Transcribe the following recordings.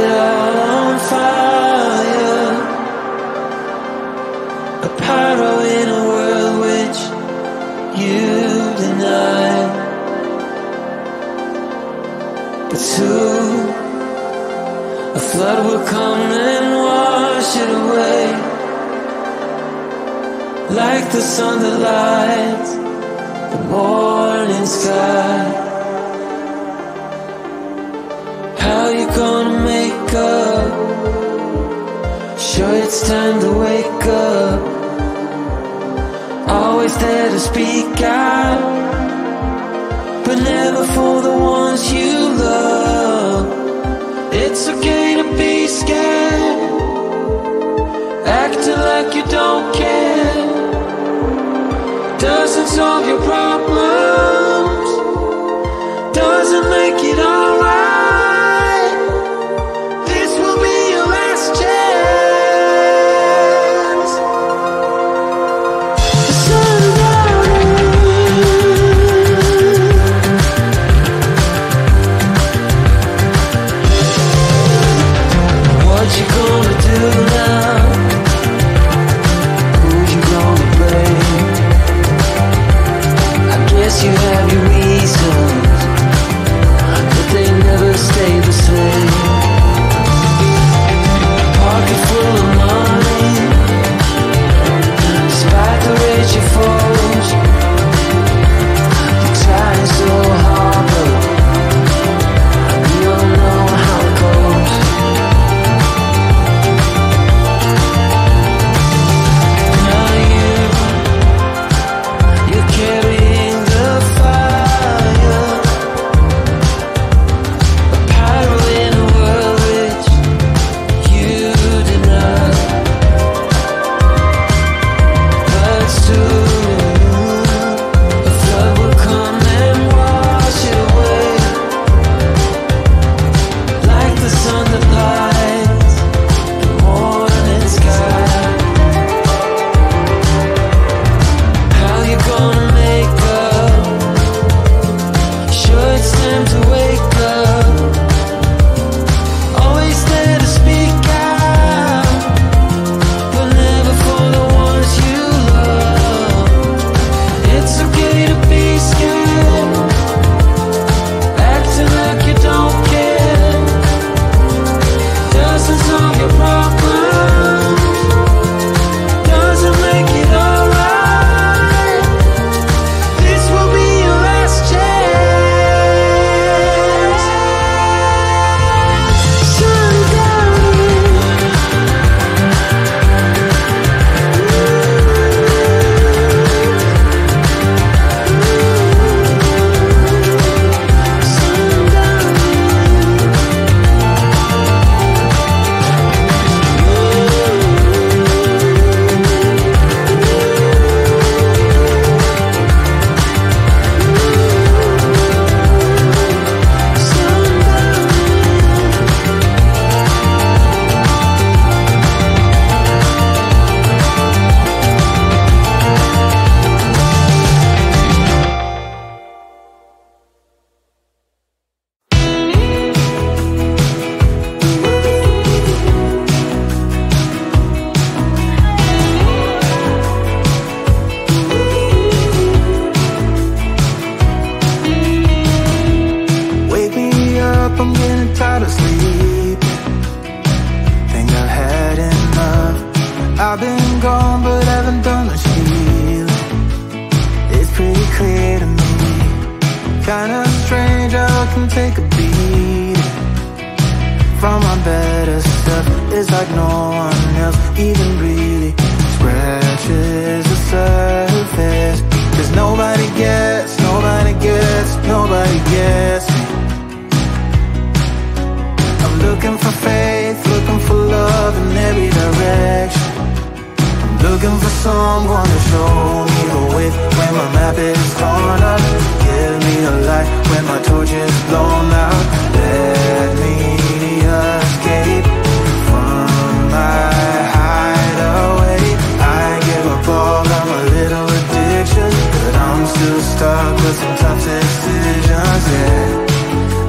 it all on fire. A pyro in a world which you deny. But soon a flood will come and wash it away, like the sun that lights the morning sky. How you gonna make up? Sure it's time to wake up. Always there to speak out, but never for the ones you love. It's okay to be scared, acting like you don't care. Doesn't solve your problems, doesn't make it alright. This will be your last chance. The sun what you gonna do now? Who you gonna blame? I guess you have your reasons, but they never stay the same. Pocket full of money, despite the rage you foes. You're trying so hard, but you don't know how it goes. Now you're carrying the fire, a pyro in a world which you deny. But soon a flood will come and wash it away, like the sun that lights the morning sky. How you gonna make up? Sure it's time to wake up. Always there to speak out, but never for the ones you love. It's okay to be scared, acting like you don't care. Doesn't solve your problems, doesn't make it alright. This will be your last chance. Sundown. Wake me up, I'm getting tired of sleeping. Think I've had enough. I've been gone, but haven't done much healing. It's pretty clear to me, kinda strange how I can take a beating from my better stuff. It's like no one else even really scratches the surface. 'Cause nobody gets, nobody gets, nobody gets me. I'm looking for faith, looking for love in every direction. I'm looking for someone to show me the way when my map is torn up. Give me a light when my torch is blown out. Let me escape from my hideaway. I give up all of my little addictions, but I'm still stuck with some tough decisions, yeah.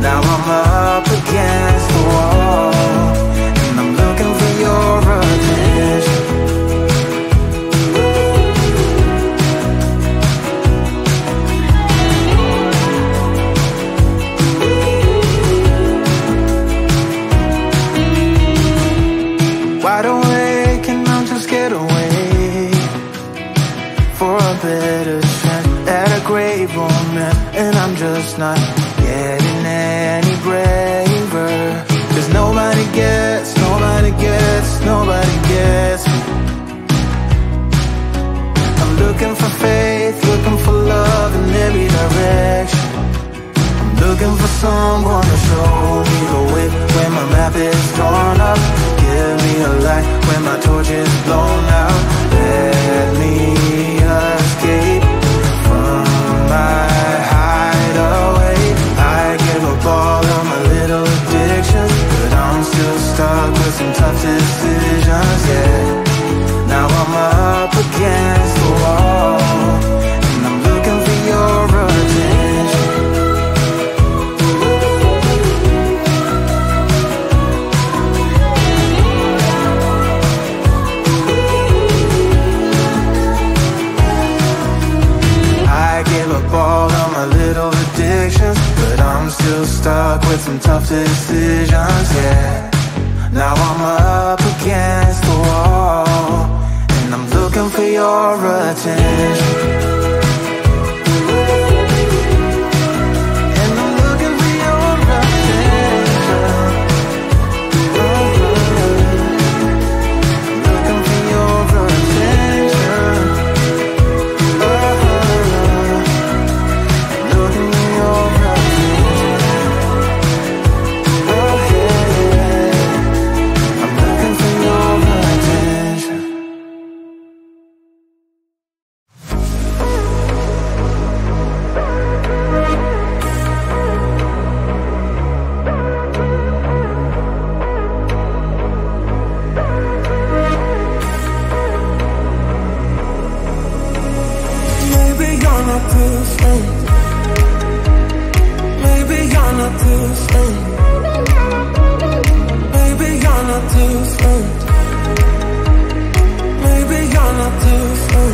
Now I'm up against the wall. wide awake and I'm just scared away for a better chance at a great romance, and I'm just not getting any braver. 'Cause nobody gets me. I'm looking for faith, looking for love in every direction. I'm looking for someone to show me the way when my map is drawn up. Give me a light when my torch is blown out. Let me escape from my hideaway. I give up all of my little addictions, but I'm still stuck with some tough decisions, yeah. Now I'm up against the wall, and I'm looking for your attention. I gave up all of my little addictions, but I'm still stuck with some tough decisions, yeah. Now I'm up against the wall, and I'm looking for your attention. And I'm looking for your attention. Looking for your attention. Looking for your attention. I'm looking for your attention. Maybe you're not to stay. Maybe you're not to stay. Maybe you're not to stay. Maybe you're not to stay.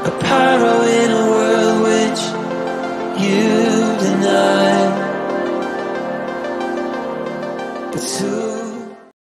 a pyro in a world which you deny. But